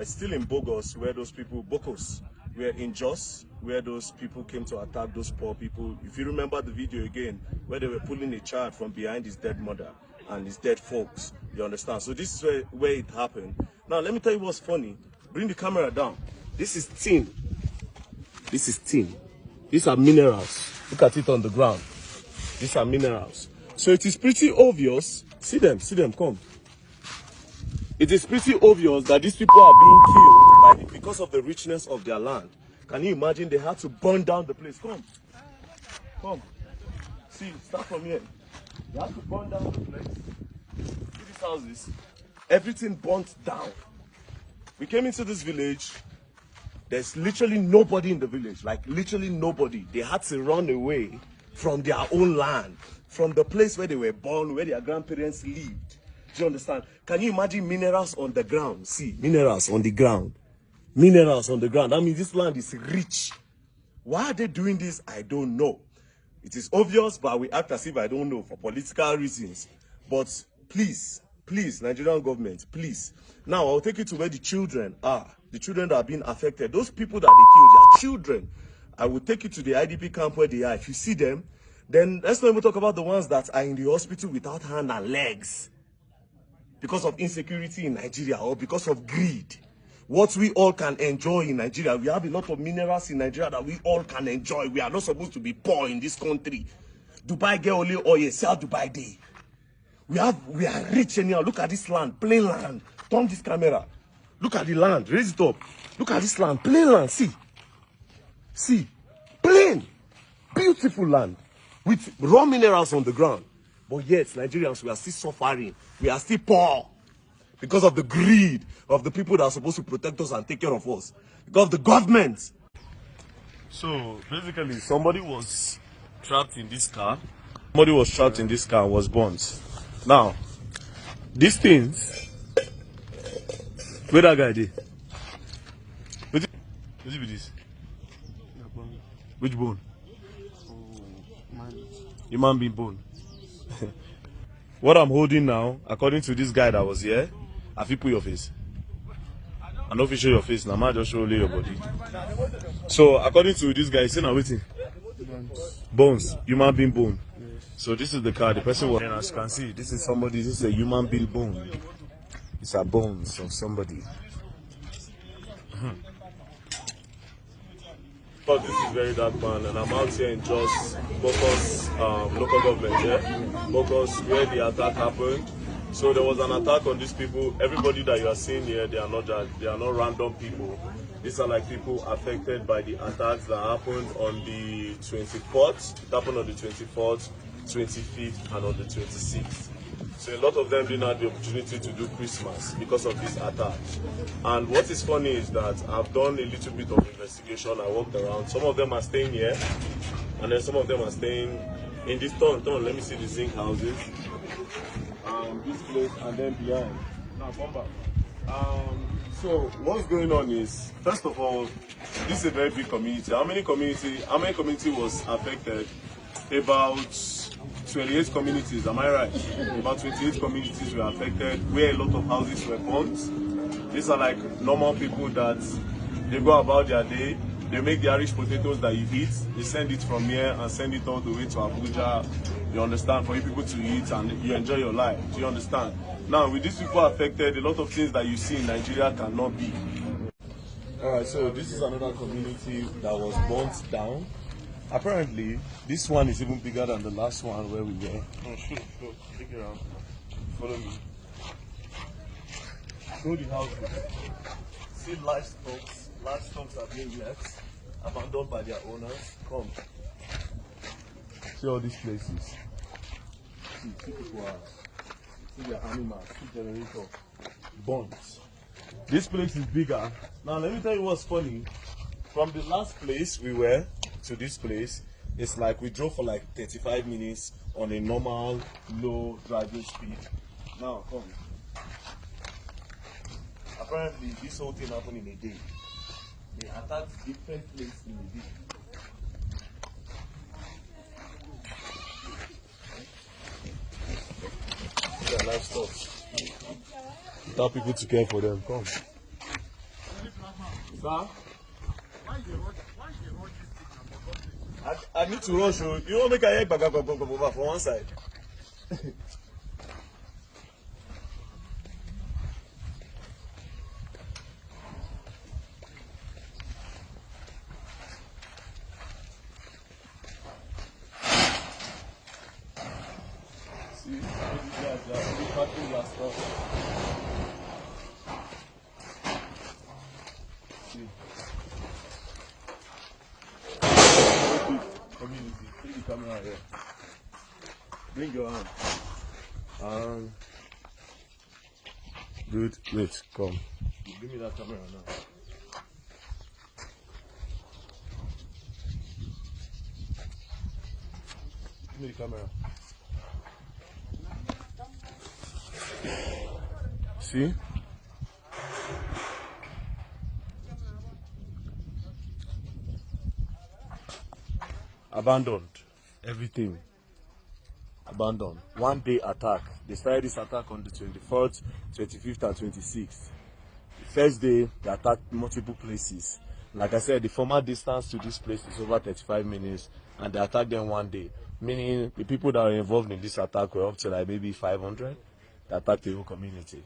Alright, still in Bogos, where those people, Bokos, were in Jos, where those people came to attack those poor people. If you remember the video again, where they were pulling a child from behind his dead mother and his dead folks, you understand? So this is where it happened. Now, let me tell you what's funny. Bring the camera down. This is tin. This is tin. These are minerals. Look at it on the ground. These are minerals. So it is pretty obvious. See them, come. It is pretty obvious that these people are being killed because of the richness of their land. Can you imagine they had to burn down the place? Come. See, start from here. They had to burn down the place. See these houses? Everything burnt down. We came into this village. There's literally nobody in the village. Like literally nobody. They had to run away from their own land, from the place where they were born, where their grandparents lived. Do you understand? Can you imagine minerals on the ground? See, minerals on the ground. Minerals on the ground. That means this land is rich. Why are they doing this? I don't know. It is obvious, but we act as if I don't know for political reasons. But please, Nigerian government, please. Now, I'll take you to where the children are. The children that are being affected. Those people that they killed, they are children. I will take you to the IDP camp where they are. If you see them, then let's not even talk about the ones that are in the hospital without hand and legs. Because of insecurity in Nigeria or because of greed. What we all can enjoy in Nigeria. We have a lot of minerals in Nigeria that we all can enjoy. We are not supposed to be poor in this country. Dubai get only oil, sell Dubai day. We are rich anyhow. Look at this land, plain land. Turn this camera. Look at the land, raise it up. Look at this land, plain land, see, plain, beautiful land with raw minerals on the ground. But yet, Nigerians, we are still suffering. We are still poor because of the greed of the people that are supposed to protect us and take care of us. Because of the government. So, basically, somebody was trapped in this car. Somebody was trapped in this car and was burnt. Now, these things, where that guy did? What is this? Which bone? Human being bone. What I'm holding now, according to this guy that was here, have you put your face? I know if you show your face, now man just show only your body. So according to this guy, he's saying waiting. Bones, human being bone. So this is the car. The person was, and as you can see, this is somebody. This is a human being bone. It's a bones of somebody. But this is Verydarkman, and I'm out here in Jos, Bokos local government here, Bokos where the attack happened. So there was an attack on these people. Everybody that you are seeing here, they are not random people. These are like people affected by the attacks that happened on the 24th. It happened on the 24th, 25th, and on the 26th. So a lot of them didn't have the opportunity to do Christmas because of this attack. And what is funny is that I've done a little bit of investigation. I walked around. Some of them are staying here, and then some of them are staying in this turn. Let me see the zinc houses. This place, and then behind. Now come back. So what's going on is, first of all, this is a very big community. How many community was affected? About 28 communities, am I right? About 28 communities were affected, where a lot of houses were burnt. These are like normal people that they go about their day, they make the Irish potatoes that you eat, they send it from here and send it all the way to Abuja, you understand, for you people to eat and you enjoy your life, do you understand? Now, with these people affected, a lot of things that you see in Nigeria cannot be. Alright, so this is another community that was burnt down. Apparently, this one is even bigger than the last one where we were. Oh, shoot, take it around. Follow me. Show the houses. See livestock are being left, abandoned by their owners. Come. See all these places. See people are. See their animals. See generator. Burnt. This place is bigger. Now let me tell you what's funny. From the last place we were to this place, it's like we drove for like 35 minutes on a normal low driving speed. Now come. Apparently this whole thing happened in a day. They attacked different places in a day. Their livestock. Without people to care for them. Come. Sir? I need to rush. You don't make a head back for one side. See, these guys are packing their stuff. See. Community, take the camera here. Bring your hand. Good. Wait, come. Give me that camera now. Give me the camera. See? Abandoned. Everything. Abandoned. One day attack. They started this attack on the 24th, 25th, and 26th. The first day, they attacked multiple places. Like I said, the former distance to this place is over 35 minutes, and they attacked them one day. Meaning, the people that were involved in this attack were up to like maybe 500. They attacked the whole community.